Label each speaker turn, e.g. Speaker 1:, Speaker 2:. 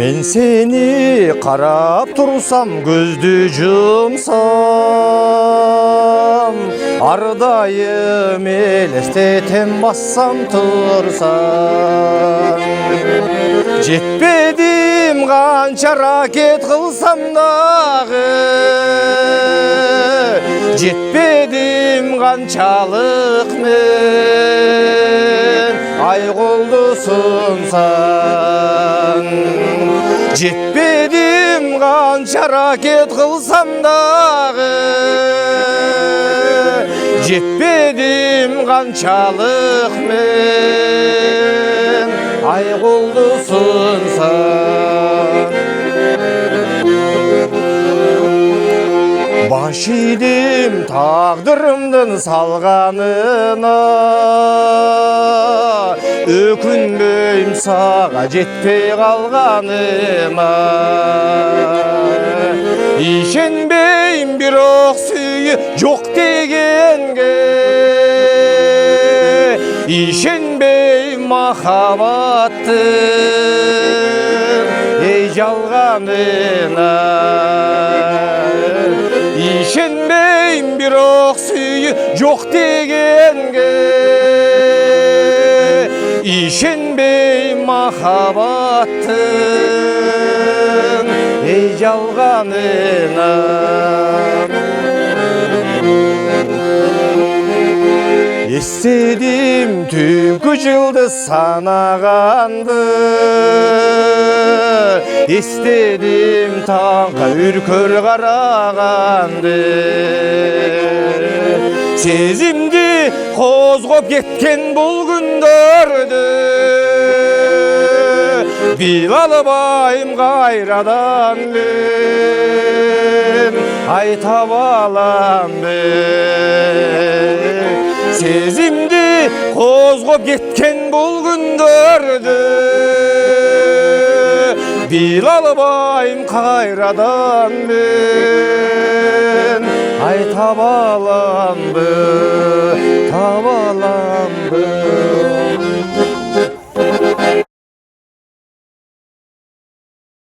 Speaker 1: Men seni qarab tursam, gözді жұмсam, ардайым елестетем бассам тұрсам. Жетпедім қанша ракет қылсам дағы, жетпедім қаншалық мен ай қолды сұнсам. Жетпедім қанша ракет қылсам дағы, жетпедім қаншалық мен ай қолды сұнсам. Баш идім тағдырымдың салғанына, өкінбейм саға жетпей қалғаныма. Ишенбейм бирок сүйі жоқ дегенге, ишенбейм махаббаттың ей жалғанына. Ишенбейм бирок сүйі жоқ дегенге, ишенбейм махаббаттың ей жалғанына. Естедім түнгі жылды санағанды, естедім таңға үркөр қарағанды. Сезімді қозғап кеткен бұл күндерді, бил албайым қайрадан мен айта балам мен. Сезімді қозғап кеткен бұл күндерді, бил албайым қайрадан мен айта балам мен, таба балам мен.